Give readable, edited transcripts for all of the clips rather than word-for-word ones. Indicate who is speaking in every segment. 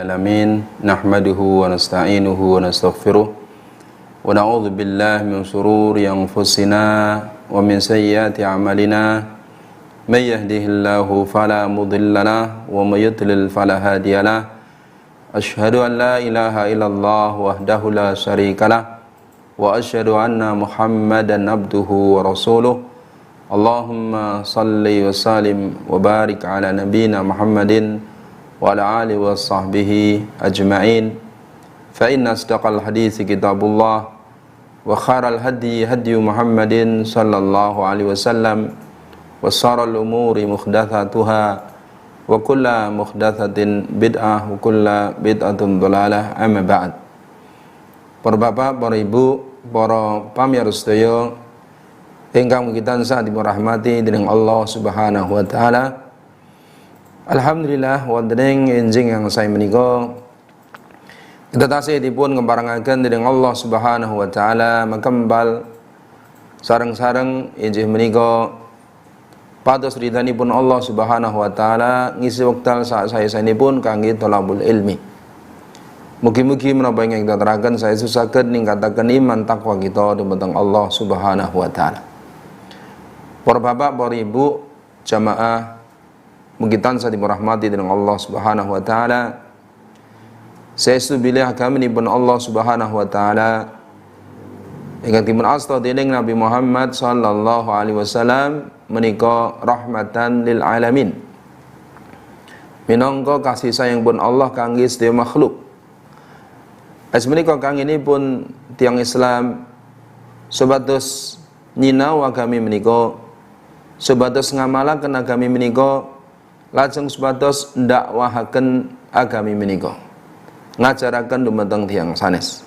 Speaker 1: Alamin nahmaduhu wa nasta'inuhu wa nastaghfiruh wa na'udzu billahi min shururi anfusina wa min sayyiati a'malina may yahdihillahu fala mudilla lahu wa may yudlil fala hadiya lahu asyhadu an la ilaha illallah wahdahu la syarika lahu wa asyhadu anna Muhammadan abduhu wa rasuluh. Allahumma salli wa sallim wa barik ala nabiyyina Muhammadin wa ala alihi wa sahbihi ajma'in. Fa inna asdaqal hadithi kitabullah wa khairal hadi hadi Muhammadin sallallahu alaihi wasallam wa sharral umuri muhdatsatuha wa kullu muhdatsatin bid'ah wa kullu bid'atin dhalalah. Amma ba'd. Para bapak, para ibu, para pamirsa sedaya ingkang mugi tansah dirahmati dening Allah Subhanahu wa taala. Alhamdulillah wonten ing enjing yang saya menika kita tasih dipun ngemparengaken dening Allah Subhanahu wa taala makembal sareng-sareng injih menika pados ridhanipun Allah Subhanahu wa taala ngisi wekdal saesanipun kangge thalabul ilmi. Mugi-mugi menapa ingkang kita teraken saya saged ningkataken iman takwa kita dumateng Allah Subhanahu wa taala. Para bapak, para ibu, jamaah mugi tansah dirahmati dening Allah Subhanahu wa taala. Saestu bilih agamanipun Allah Subhanahu wa taala ingkang dipun asta dening Nabi Muhammad sallallahu alaihi wasallam menika rahmatan lil alamin. Minangka kasih sayangipun Allah kangge sedaya makhluk. Asmenika kangenipun tiyang Islam sebatas nyinau agami menika, sebatas ngamalaken agami menika, lajeng supados ndakwahaken agami menika, ngajaraken dumateng tiyang sanes.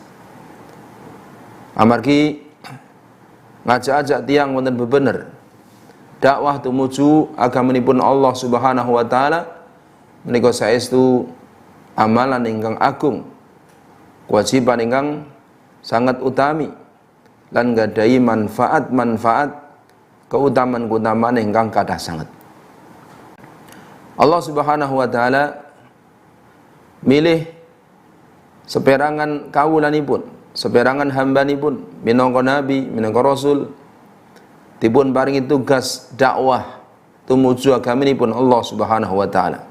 Speaker 1: Amargi ngajak-ajak tiyang wonten bebener dakwah tumuju agamanipun Allah Subhanahu wa taala menika saestu amalan ingkang agung, kewajiban ingkang sangat utami lan gadahi manfaat-manfaat keutamaan-keutamaan ingkang kathah sanget. Allah Subhanahu wa taala milih seperangan kawulanipun, seperangan hambanipun minangka nabi, minangka rasul, dipun paringi tugas dakwah tumuju agamanipun Allah Subhanahu wa taala.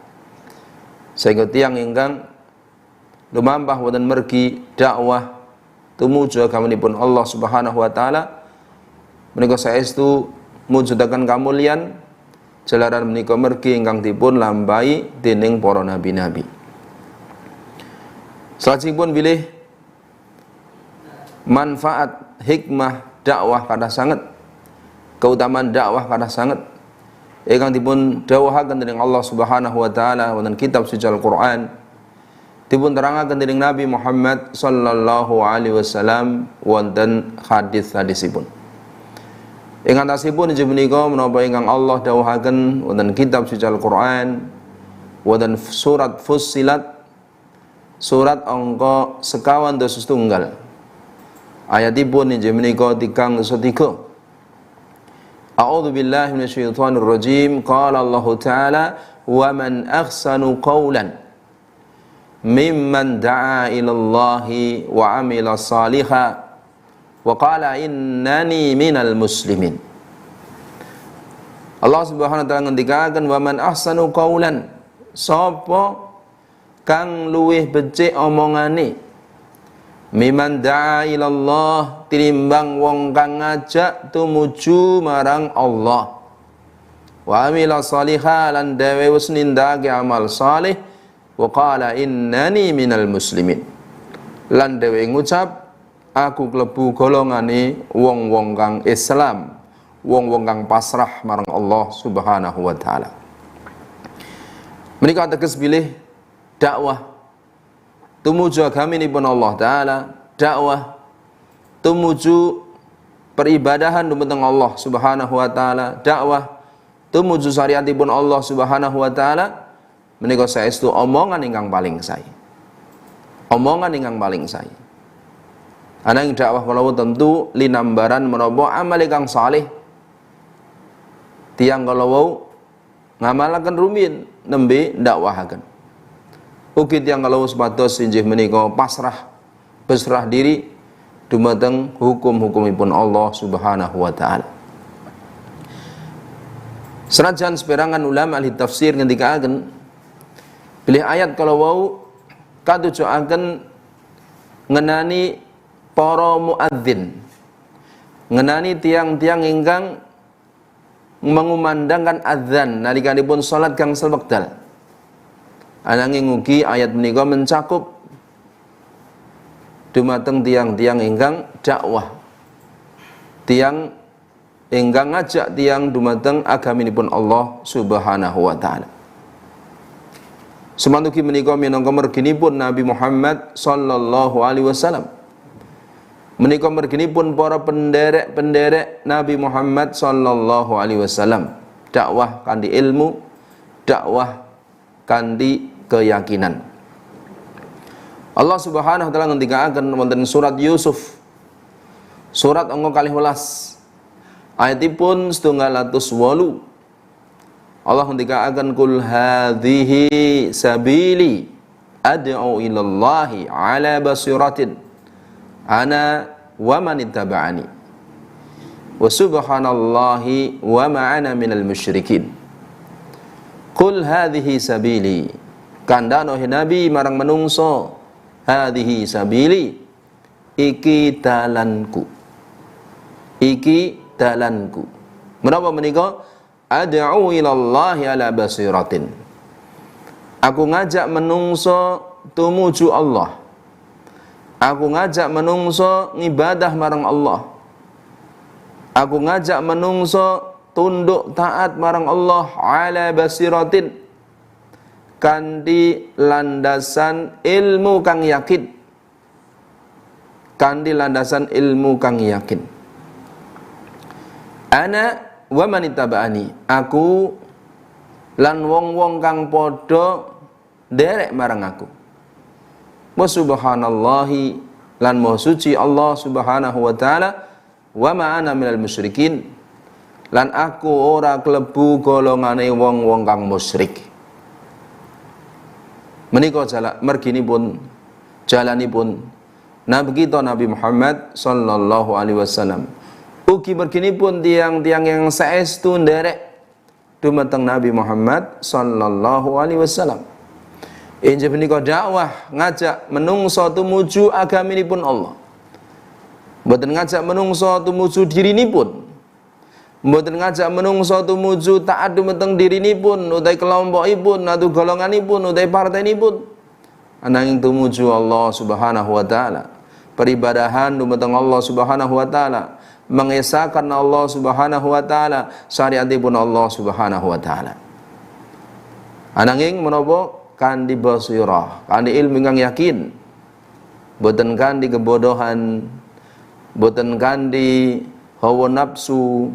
Speaker 1: Sehingga tiyang ingkang lumampah wonten mergi dakwah tumuju agamanipun Allah Subhanahu wa taala menika saestu mujudaken kamulyan jalaran menika mergi ingkang dipun lampahi dening para nabi-nabi. Salajengipun bilih manfaat hikmah dakwah kathah sanget, keutamaan dakwah kathah sanget ingkang dipun dawuhaken dening Allah Subhanahu wa taala wonten kitab suci Al-Qur'an, dipun terangaken dening Nabi Muhammad sallallahu alaihi wasallam wonten hadis-hadisipun. Ing antasipun injih menika menapa ingkang Allah dawuhaken wonten kitab suci Al-Qur'an wonten surat Fussilat, surat angka 51. Ayatipun injih menika 3. A'udzu billahi minasyaitonir rajim. Qala Allah Ta'ala wa man ahsanu qawlan mimman da'a ilallahi wa 'amila shalihan wa qala innani minal muslimin. Allah Subhanahu wa taala ngendikaken wa man ahsanu qaulan, sapa kang luwih becik omongane, mimman da'a ilallah, tinimbang wong kang ngajak tumuju marang Allah, wa amila shalihan, lan dhewe wis nindakake amal saleh, wa qala innani minal muslimin, lan dhewe ngucap aku klebu golongane wong-wong kang Islam, wong-wong kang pasrah marang Allah Subhanahu wa taala. Menika teges bilih dakwah tumuju agamanipun Allah taala, dakwah tumuju peribadahan dumateng Allah Subhanahu wa taala, dakwah tumuju syariatipun Allah Subhanahu wa taala menika saestu omongan ingkang paling sae. Omongan ingkang paling sae. Ananging dakwah kala tentu linambaran menapa amal ingkang saleh. Tiyang kala wau ngamalaken rumiyin nembe dakwahaken. Ugi tiyang kalau sepados injih menika pasrah diri dumateng hukum-hukumipun Allah Subhanahu wa taala. Senajan seperangan ulama ahli tafsir ngendikaaken bilih ayat kalau wau katujuaken ngenani para muadzin, ngenani tiang-tiang ingkang mengumandangkan adzan nalikanipun salat gangsal wekdal. Ananging ugi ayat menika mencakup dumateng tiang-tiang ingkang dakwah, tiang ingkang ngajak tiang dumateng agaminipun Allah Subhanahu wa taala. Semantuki menika minangka merginipun Nabi Muhammad sallallahu alaihi wasallam. Menika merginipun para penderek Nabi Muhammad sallallahu alaihi wasallam. Dakwah kanthi ilmu, dakwah kanthi keyakinan. Allah Subhanahu wa taala ngendikaaken wonten surat Yusuf. Surat angka 12. Ayatipun 708. Allah ngendikaaken kul hadhihi sabili ad'u ilallahi ala basiratin ana wa man ittaba'ani wa subhanallahi wa ma ana minal musyrikin. Kul hadhihi sabili, kandhano nabi marang menungso, hadhihi sabili, iki dalanku, iki dalanku. Menapa menika? Ad'u ilallahi ala basiratin, aku ngajak menungso tumuju Allah, aku ngajak menungso ngibadah marang Allah, aku ngajak menungso tunduk taat marang Allah ala basiratin, kanthi landasan ilmu kang yakin, kanthi landasan ilmu kang yakin. Ana wa man ittaba'ani, aku lan wong-wong kang padha derek marang aku. Wa subhanallahi, lan maha suci Allah Subhanahu wa taala, wa ma ana minal musyrikin, lan aku ora klebu golongane wong-wong kang musyrik. Menika merginipun jalanipun Nabi kita Nabi Muhammad sallallahu alaihi wasallam. Ugi merginipun tiang-tiang yang saestu nderek dumateng Nabi Muhammad sallallahu alaihi wasallam. Injih menika dakwah ngajak menungso tumuju agaminipun Allah. Mboten ngajak menungso tumuju dirinipun. Mboten ngajak menungso tumuju taat dumateng dirinipun, utawi kelompokipun, atau golonganipun, utawi partainipun. Ananging tumuju Allah Subhanahu wa taala. Peribadahan dumateng Allah Subhanahu wa taala, mengesahkan Allah Subhanahu wa taala, syariatipun Allah Subhanahu wa taala. Ananging menapa kanthi basirah, kanthi ilmu kang yakin, boten kanthi kebodohan, boten kanthi hawa nafsu,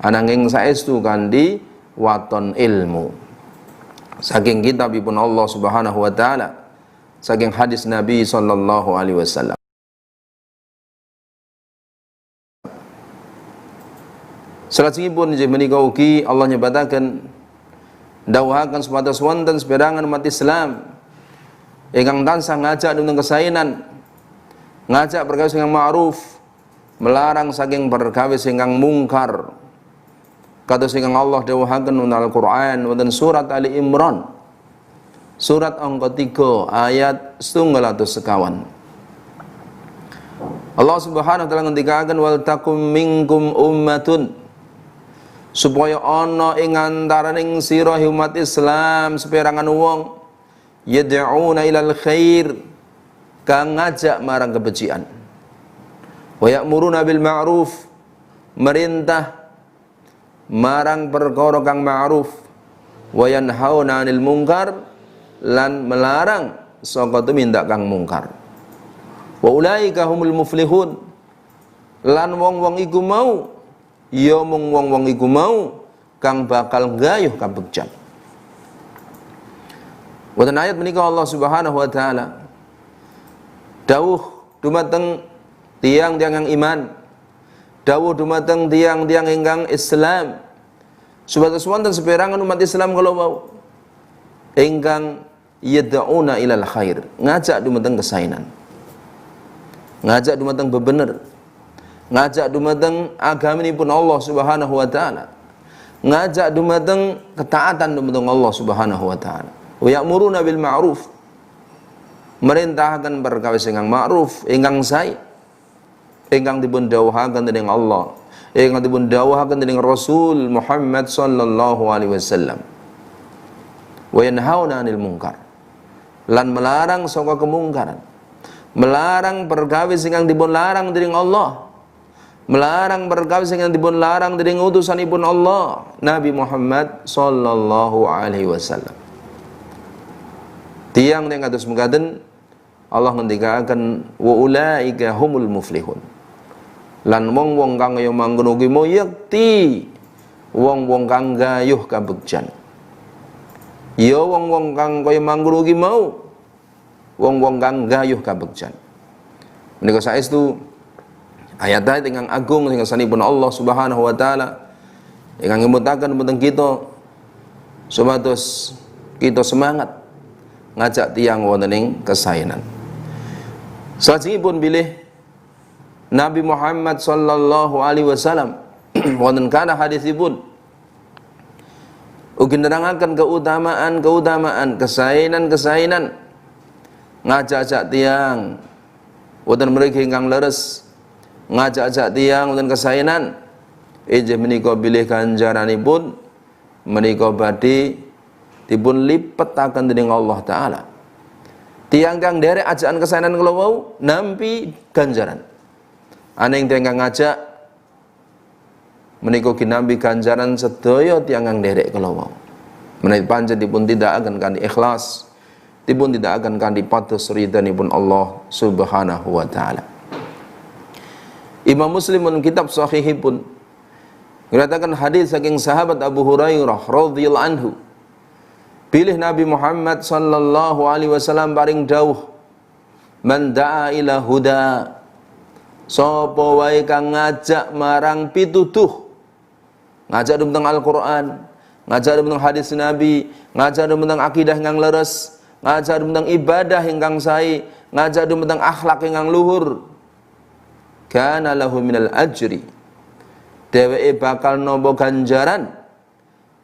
Speaker 1: ananging saestu kanthi waton ilmu. Saking kitabipun Allah Subhanahu wa taala, saking hadis Nabi sallallahu alaihi wasallam. Salajengipun injih menika ugi Allah nyebataken dawuhaken supados wonten seperangan umat Islam ingkang tansah ngajak dumateng kesainan, ngajak perkawis ingkang ma'ruf, melarang saking perkawis ingkang mungkar. Kados ingkang Allah dawuhaken wonten Al-Qur'an wonten surat Ali Imran, surat angka 3 ayat 151. Allah Subhanahu wa taala ngendikaken wal takum minkum ummatun, supaya ana ing antaraning sira umat Islam seperangan wong yad'una ilal khair, kang ngajak marang kebejikan, wa ya'muruna bil ma'ruf, merintah marang perkara kang ma'ruf, wa yanhauna 'anil munkar, lan melarang saka tumindak kang mungkar. Wa ulaika humul muflihun, lan wong-wong iku mau, ya mung wong-wong iku mau kang bakal gayuh kabegjan. Wonten ayat menika Allah Subhanahu wa taala dawuh dumateng tiang-tiang yang iman, dawuh dumateng tiang-tiang ingkang Islam, supados wonten seperangan umat Islam kalau wau ingkang yad'una ilal khair, ngajak dumateng kesainan, ngajak dumateng bebener, ngajak dumateng agaminipun Allah Subhanahu wa taala, ngajak dumateng ketaatan dumateng Allah Subhanahu wa taala. Wa ya'muruna bil ma'ruf, merintahkan perkawis ingkang ma'ruf, ingkang sae, ingkang dipun dawuhaken dening Allah, ingkang dipun dawuhaken dening Rasul Muhammad sallallahu alaihi wasallam. Wa yanhauna 'anil munkar, lan melarang saka kemungkaran, melarang perkawis ingkang dipun larang dening Allah, melarang perkawis ingkang dipun larang dening utusanipun Allah Nabi Muhammad sallallahu alaihi wasallam. Tiang yang kados mekaten Allah ngendikaken wa ulaika humul muflihun, lan wong-wong kang kaya mangkono kuwi yakti wong-wong kang gayuh kabegjan. Ya wong-wong kang kaya mangkono kuwi mau wong-wong kang gayuh kabegjan. Menika saestu ayat-ayat ingkang agung sing sanesipun Allah Subhanahu wa taala ingkang ngemutaken dhateng kita supados kita semangat ngajak tiang wonten ing kesainan. Salajengipun bilih Nabi Muhammad sallallahu alaihi wasallam wonten kana hadisipun ugi nerangaken keutamaan kesainan ngajak-ajak tiang wonten mriki ingkang leres, ngajak-ajak tiang wonten kesainan inggih menika bilih ganjaranipun menika badhe dipun lipetaken dening Allah taala. Tiang kang derek ajakan kesainan kula wau nampi ganjaran. Aning tiang kang ngajak menika ginampi ganjaran sedaya tiang kang derek kula wau. Menawi pancen dipun tindakaken kanthi ikhlas, dipun tindakaken kanthi pados ridhanipun Allah Subhanahu wa taala. Imam Muslim dalam kitab sahihipun mengatakan hadis saking sahabat Abu Hurairah radhiyallahu anhu, pilih Nabi Muhammad sallallahu alaihi wasallam paring dawuh, man da'a ila huda, sapa wae kang ngajak marang pituduh, ngajak tentang Al-Qur'an, ngajak tentang hadis Nabi, ngajak tentang akidah ingkang leres, ngajak tentang ibadah ingkang sae, ngajak tentang akhlak ingkang luhur, kana lahu minal ajri, dheweke bakal nampa ganjaran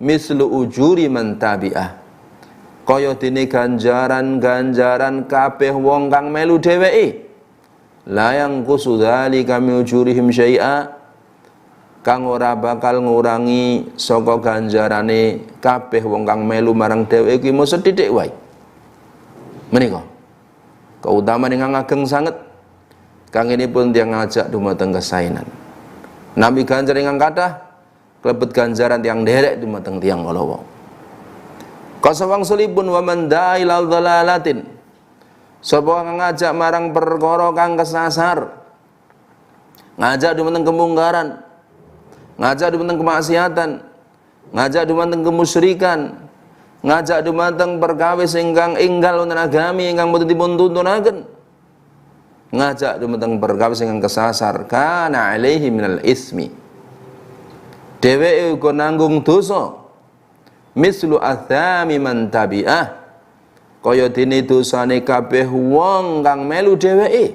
Speaker 1: mislu ujuri man tabi'ah, kaya dene ganjaran kabeh wong kang melu dheweke, la yang kusudhalika min ujurihim syai'a, kang ora bakal ngurangi saka ganjarane kabeh wong kang melu marang dheweke mung sethithik wae. Menika keutamaan ingkang ageng sanget kangenipun tiyang ngajak dumateng kesainan. Nami ganjar ingkang kathah klebet ganjaran tiyang derek dumateng tiyang kala. Kasawangsulipun wa man da'a ila dhalalatin, sapa kang ngajak marang perkara kang kesasar, ngajak dumateng kemungkaran, ngajak dumateng kemaksiatan, ngajak dumateng kemusyrikan, ngajak dumateng perkawis ingkang enggal wonten agami ingkang boten dipun tuntunaken, ngajak dumateng perkawis ingkang kesasar, kana alaihi minal ismi, dheweke uga nanggung dosa mislu athami man tabi'ah, kaya dene dosane kabeh wong kang melu dheweke,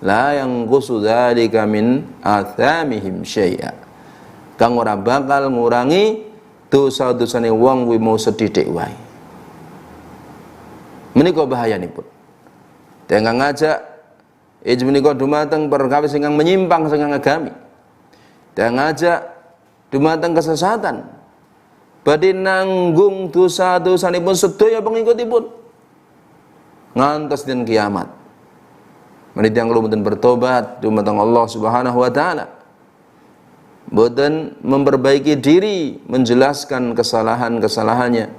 Speaker 1: la yang kusudhalika min athamihim syai'a, kang ora bakal ngurangi dosa-dosane wong kuwi mau sethithik wae. Menika bahayanipun tengah ngajak menika dumateng perkawis ingkang menyimpang saking agami, tengah ngajak dumateng kesesatan, badhe nanggung dosa-dosanipun sedaya pengikutipun ngantos dinten kiamat. Menika tiyang kula mboten bertobat dumateng Allah Subhanahu wa taala, mboten memperbaiki diri, menjelaskan kesalahan-kesalahannya,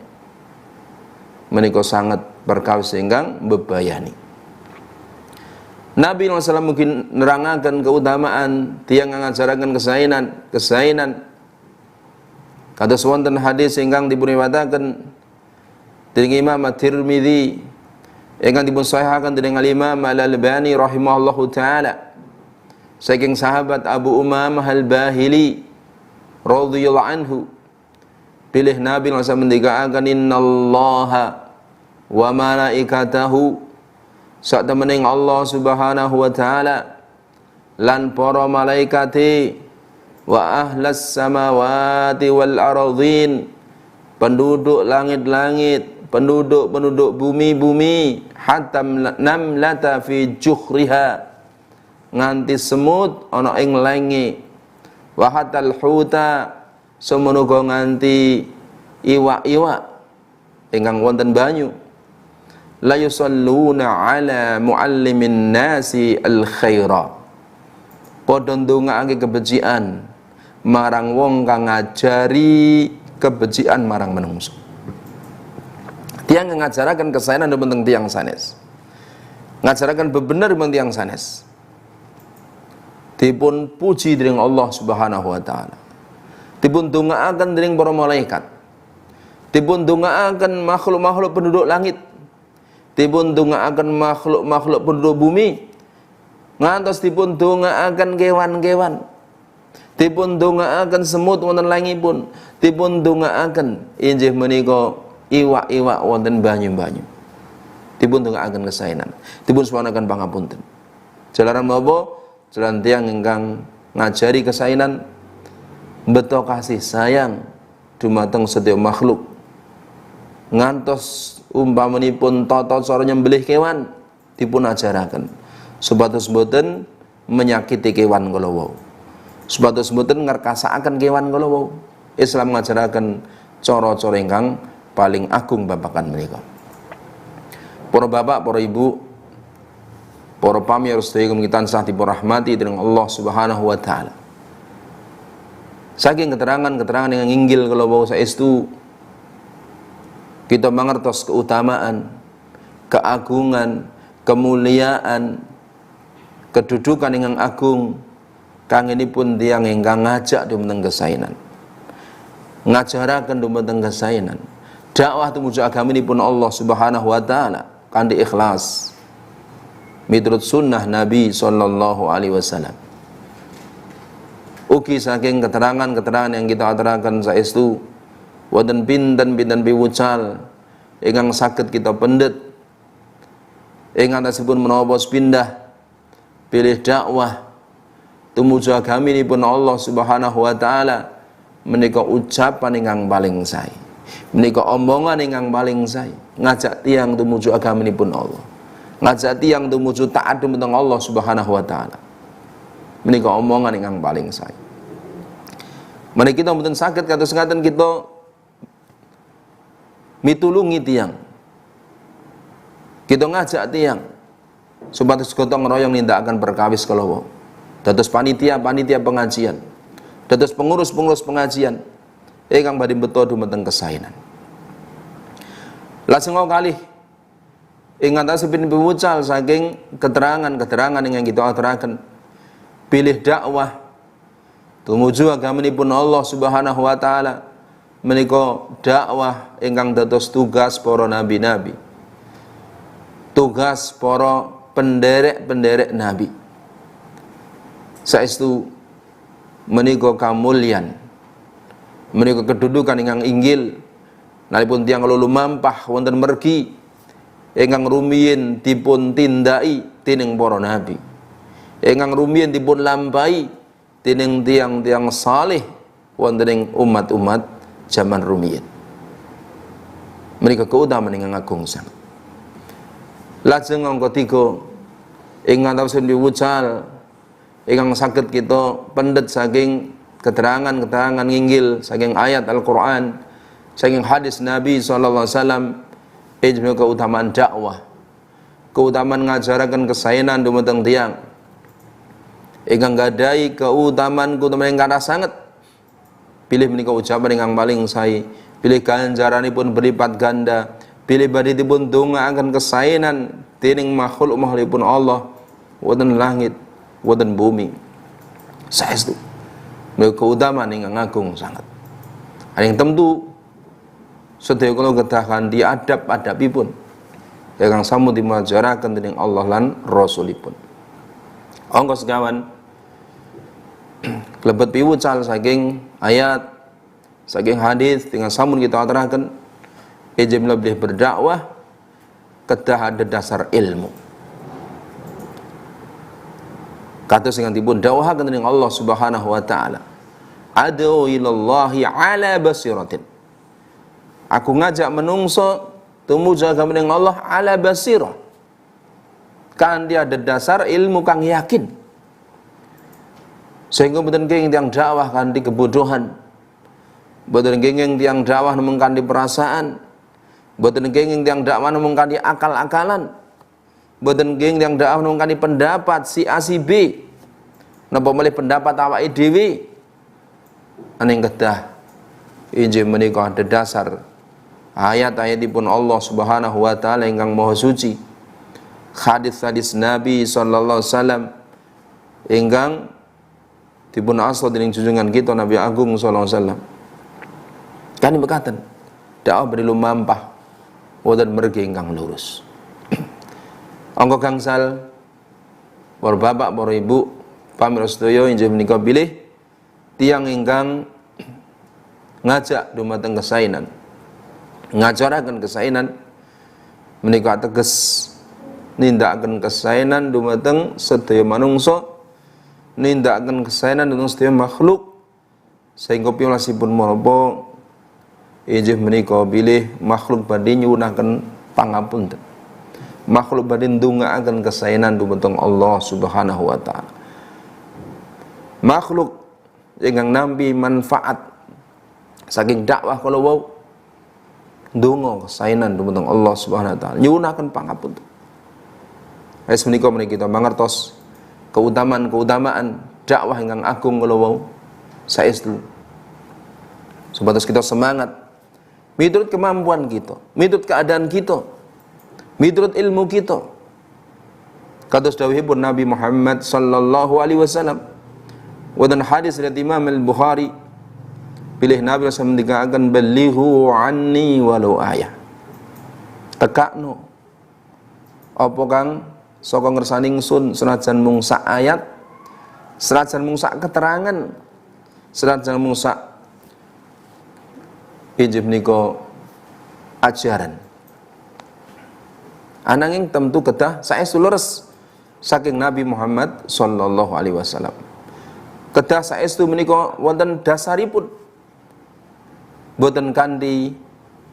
Speaker 1: menika sangat perkawis ingkang bebayani. Nabi SAW mungkin nerangaken keutamaan tiyang ngajaraken kesainan. Kados wonten hadis ingkang dipuniwataken dening Imam At-Tirmidzi, ingkang dipun sahihaken dening Al-Imam Al-Albani rahimahullahu taala, saking sahabat Abu Umamah Al-Bahili radhiyallahu anhu, pilih Nabi SAW mendikaaken innallaha wa malaikatahu sak temening Allah Subhanahu wa taala lan para malaikate wa ahlas samawati wal ardhin penduduk langit-langit, penduduk bumi-bumi, hatta namlata fi juhriha nganti semut ana ing lenge, wa hatal huta semenuga nganti iwak-iwak ingkang wonten banyu, la yusalluna ala muallimin nasi al khaira, padha ndongaake kebejikan marang wong kang ngajari kebejikan marang menungso. Tiang ngajaraken kesaenan dumateng tiang sanes, ngajaraken bebener dumateng tiang sanes, dipun puji dening Allah Subhanahu wa taala, dipun dongaaken dening para malaikat, dipun dongaaken makhluk-makhluk penduduk langit, dipun dongaaken makhluk-makhluk penduduk bumi, ngantos dipun dongaaken kewan-kewan, dipun dongaaken semut wonten langipun, dipun dongaaken inggih menika iwak-iwak wonten banyu-banyu, dipun dongaaken kesaenan, dipun suwanaken pangapunten. Jalaran menapa? Jalan tiang ingkang ngajari kesaenan, beto kasih sayang dumateng setiap makhluk, ngantos umpamanipun tata cara nyembelih kewan dipun ajaraken supados boten menyakiti kewan kala wau, supados boten ngerkasakaken kewan kala wau. Islam ngajaraken cara-cara ingkang paling agung babakan menika. Para bapak, para ibu, para pamirsa sedaya ingkang tansah dipunrahmati dening Allah Subhanahu wa taala. Saking keterangan-keterangan yang inggil kala wau saestu kita mangertos keutamaan, keagungan, kemuliaan, kedudukan ingkang agung kangenipun tiyang ingkang ngajak dumateng kesaenan, ngajaraken dumateng kesaenan, dakwah tumuju agamanipun Allah Subhanahu wa taala kanthi ikhlas miturut sunnah Nabi sallallahu alaihi wasallam. Ugi saking keterangan-keterangan yang kita aturaken saestu wonten pinten-pinten piwucal ingkang saged kita pendet ing antasipun menawa pindah pilih dakwah tumuju agamanipun Allah Subhanahu wa taala, menika ucapan ingkang paling sae, menika omongan ingkang paling sae, ngajak tiyang tumuju agamanipun Allah, ngajak tiyang tumuju taat dumateng Allah Subhanahu wa taala, menika omongan ingkang paling sae. Menika kita mboten saged kados ngaten kita mitulungi tiyang, kita ngajak tiyang supados gotong royong nindakaken perkawis kala wau, dados panitia pengajian, dados pengurus pengajian ingkang badhe beto dumateng kesaenan. Lajeng kalih ing antasipun piwucal saking keterangan-keterangan ingkang kita aturaken pilih dakwah tumuju agamanipun Allah Subhanahu wa taala, menika dakwah ingkang dados tugas para nabi-nabi, tugas para penderek-penderek nabi. Saestu menika kamulyan, menika kedudukan ingkang inggil nalipun tiyang lulu mampah wonten mergi ingkang rumiyin dipun tindaki dening para nabi, ingkang rumiyin dipun lampahi dening tiang-tiang saleh wonten ing umat-umat zaman rumiyin. Menika keutamaan ingkang agung sanget. Lajeng angka 3 ing antawisipun piwucal ingkang saged kita pendet saking keterangan-keterangan inggil saking ayat Al-Qur'an, saking hadis Nabi sallallahu alaihi wasallam, ijma keutamaan dakwah, keutamaan ngajaraken kesaenan dumateng tiyang ingkang gadhahi keutamaan ingkang kathah sanget. Pilih menika ucapan ingkang paling sae, pilih ganjaranipun berlipat ganda, pilih badhe dipun dongaaken kesaenan dening makhluk-makhlukipun Allah wonten langit wonten bumi. Saestu menika keutamaan ingkang agung sanget. Yang tentu sedaya kula kedah kanthi adab-adabipun ingkang sampun dimajaraken dening Allah lan Rasulipun. Angka sekawan klebet piwucal saking ayat, saking hadis dengan sampun kita aturaken ijib lebih berdakwah kedah ada dasar ilmu. Kata singantipun dawuhaken dening Allah Subhanahu wa taala, adu ilallahi ala basiratin. Aku ngajak menungso tumuju agama dening Allah ala basirah. Kan dia ada dasar ilmu kang yakin. Sehingga mboten kenging tiang dakwah kanthi kebodohan. Mboten kenging tiang dakwah namung kanthi perasaan. Mboten kenging tiang dakwah namung kanthi akal-akalan. Mboten kenging tiang dakwah namung kanthi pendapat si A si B. Napa malih pendapat awake dhewe. Aning kedah injih menika ada dasar ayat-ayatipun Allah Subhanahu wa taala ingkang maha suci. Hadis-hadis Nabi sallallahu alaihi wasallam ingkang dipun asal dening junjungan kita Nabi Agung sallallahu alaihi wasallam. Kani bekaten dakwah beri lumampah wonten mergi ingkang lurus. Angka gangsal para bapak, para ibu, pamirsa sedaya injih menika bilih tiyang ingkang ngajak dumateng kesainan. Ngajaraken kesainan menika teges nindakaken kesainan dumateng sedaya manungsa, nindakaken kesainan dumateng sedaya makhluk, sehingga piyulasipun menapa injih menika bilih makhluk badhe nyuwunaken pangapunten, makhluk badhe ndongaaken kesainan dumateng Allah Subhanahu wa taala. Makhluk ingkang nampi manfaat saking dakwah kala wau ndonga kesainan dumateng Allah Subhanahu wa taala, nyuwunaken pangapunten. Wis menika kita mangertos keutamaan dakwah ingkang agung kala wau saestu. Supados kita semangat miturut kemampuan kita, miturut keadaan kita, miturut ilmu kita. Kados dawuhipun Nabi Muhammad sallallahu alaihi wasallam wonten hadis riwayat Imam Al-Bukhari, pilih Nabi sallallahu alaihi wasallam akan balighu anni walau ayah. Tekakno apa kang saka ngersani ingsun senajan mung sak ayat, senajan mung sak keterangan, senajan mung sak injih menika ajaran. Ananging tentu kedah saestu leres saking Nabi Muhammad sallallahu alaihi wasallam. Kedah saestu menika wonten dasaripun. Boten kanthi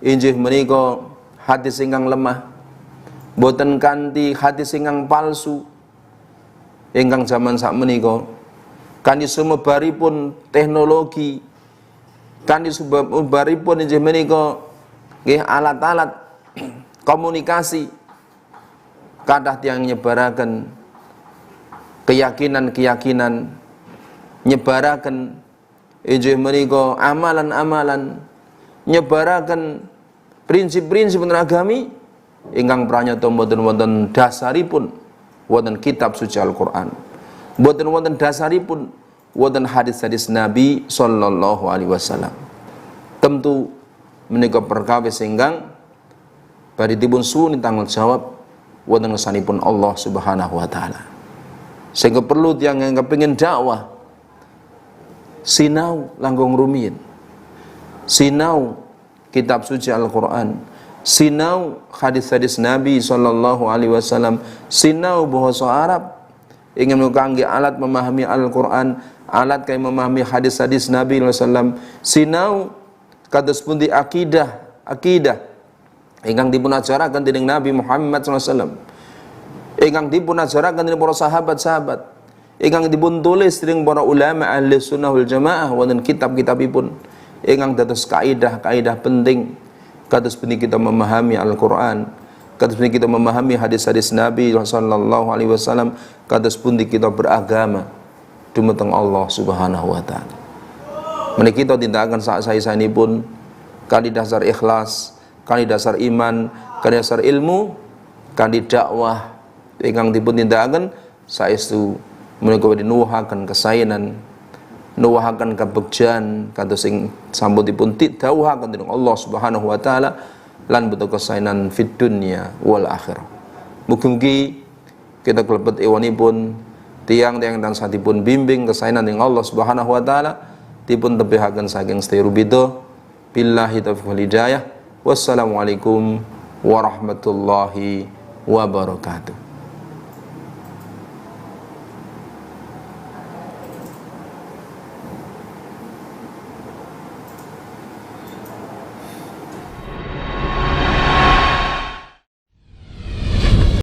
Speaker 1: injih menika hadis ingkang lemah, boten kanthi hadis ingkang palsu ingkang zaman sakmenika, kanthi sumebaripun teknologi, kanthi sumebaripun injih menika nggih alat-alat komunikasi, kathah tiyang nyebaraken keyakinan-keyakinan, nyebaraken injih menika amalan-amalan, nyebaraken prinsip-prinsip agami ingkang pranyata boten wonten dasaripun wonten kitab suci Al-Qur'an, boten wonten dasaripun wonten hadis-hadis Nabi sallallahu alaihi wasallam. Tentu menika perkawis ingkang badhe dipun suwun tanggung jawab wonten ngersanipun Allah Subhanahu wa taala. Sehingga perlu tiyang ingkang kepengin dakwah sinau langkung rumiyin, sinau kitab suci Al-Quran, sinau hadis-hadis Nabi sallallahu alaihi wasallam, sinau bahasa Arab, ingin kangge alat memahami Al-Quran, alat kaya memahami hadis-hadis Nabi sallallahu alaihi wasallam, sinau kados pundi akidah ingkang dipun ajaraken dening Nabi Muhammad sallallahu alaihi wasallam, ingkang dipun ajaraken dening para sahabat-sahabat, ingkang dipun tulis dening para ulama ahli sunnah wal jamaah wonten kitab-kitabipun ingkang dados kaidah-kaidah penting kados pundi kita memahami Al-Qur'an, kados pundi kita memahami hadis-hadis Nabi sallallahu alaihi wasallam, kados pundi kita beragama dumateng Allah Subhanahu wa taala. Menika kita tindakaken sak-saesanipun kanthi dasar ikhlas, kanthi dasar iman, kanthi dasar ilmu, kanthi dakwah ingkang dipun tindakaken saestu menika dinuwuhaken kesainan, nuwuhaken kabegjan kados sing sampun dipun dawuhaken dening Allah Subhanahu wa taala lan beto kesainan fid dunya wal akhirah. Mugi-mugi kita klebet ewanipun tiang-tiang ingkang satipun bimbing kesainan dening Allah Subhanahu wa taala dipun tebihaken saking sedaya rubida billahi taufiq wal hidayah. Wassalamualaikum warahmatullahi wabarakatuh.